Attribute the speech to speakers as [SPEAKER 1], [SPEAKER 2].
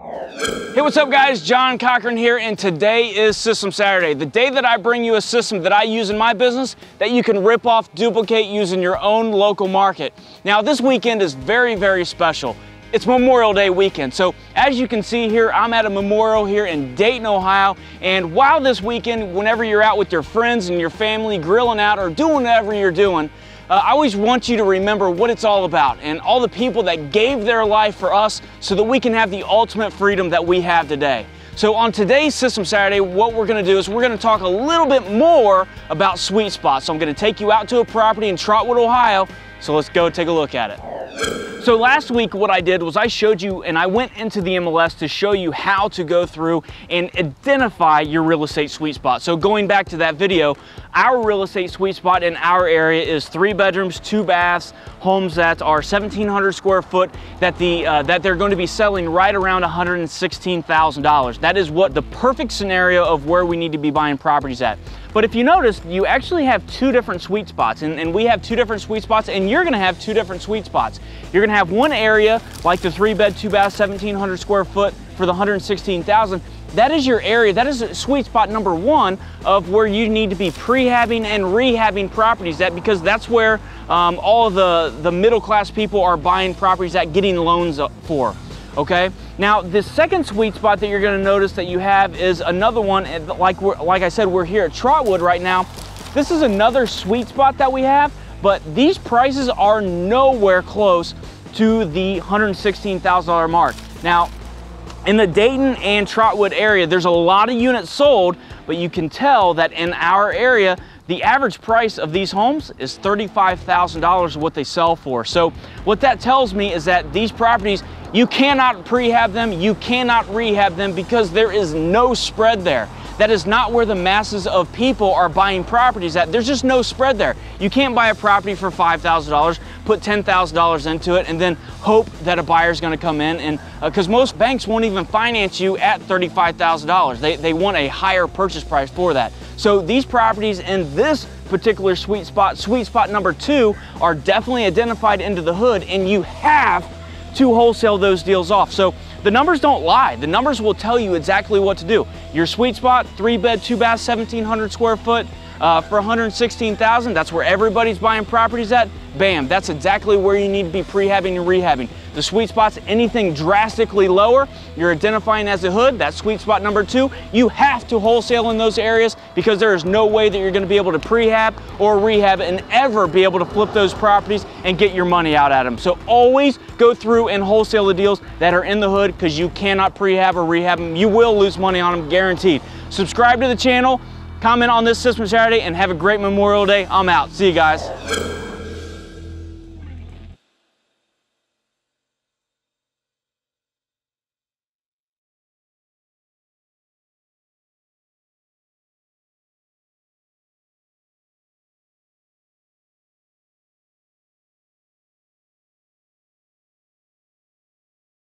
[SPEAKER 1] Hey, what's up guys? John Cochran here, and today is System Saturday, the day that I bring you a system that I use in my business that you can rip off, duplicate, use in your own local market. Now this weekend is very, very special. It's Memorial Day weekend, so as you can see here, I'm at a memorial here in Dayton, Ohio, and while this weekend, whenever you're out with your friends and your family grilling out or doing whatever you're doing, I always want you to remember what it's all about and all the people that gave their life for us so that we can have the ultimate freedom that we have today. So on today's System Saturday, what we're going to do is we're going to talk a little bit more about sweet spots. So I'm going to take you out to a property in Trotwood, Ohio, so let's go take a look at it. So last week what I did was I showed you, and I went into the MLS to show you how to go through and identify your real estate sweet spot. So going back to that video, our real estate sweet spot in our area is 3 bedrooms, 2 baths, homes that are 1,700 square foot that they're going to be selling right around $116,000. That is what the perfect scenario of where we need to be buying properties at. But if you notice, you actually have 2 different sweet spots, and we have 2 different sweet spots, and you're gonna have 2 different sweet spots. You're gonna have one area, like the 3 bed, 2 bath, 1,700 square foot for the $116,000. That is your area, that is sweet spot number 1 of where you need to be prehabbing and rehabbing properties at, because that's where all of the middle class people are buying properties at, getting loans for. Okay, now the second sweet spot that you're going to notice that you have is another one, like I said, we're here at Trotwood right now. This is another sweet spot that we have, but these prices are nowhere close to the $116,000 mark. Now in the Dayton and Trotwood area, there's a lot of units sold, but you can tell that in our area the average price of these homes is $35,000 what they sell for. So what that tells me is that these properties, you cannot prehab them, you cannot rehab them, because there is no spread there. That is not where the masses of people are buying properties at. There's just no spread there. You can't buy a property for $5,000, put $10,000 into it, and then hope that a buyer's gonna come in, and because most banks won't even finance you at $35,000. They want a higher purchase price for that. So these properties in this particular sweet spot number 2, are definitely identified into the hood, and you have to wholesale those deals off. So the numbers don't lie. The numbers will tell you exactly what to do. Your sweet spot, 3 bed, 2 bath, 1,700 square foot for $116,000. That's where everybody's buying properties at. Bam, that's exactly where you need to be prehabbing and rehabbing. The sweet spot's anything drastically lower, you're identifying as a hood. That's sweet spot number 2. You have to wholesale in those areas, because there is no way that you're going to be able to prehab or rehab and ever be able to flip those properties and get your money out at them. So always go through and wholesale the deals that are in the hood, because you cannot prehab or rehab them. You will lose money on them, guaranteed. Subscribe to the channel, comment on this System Saturday, and have a great Memorial Day. I'm out. See you guys.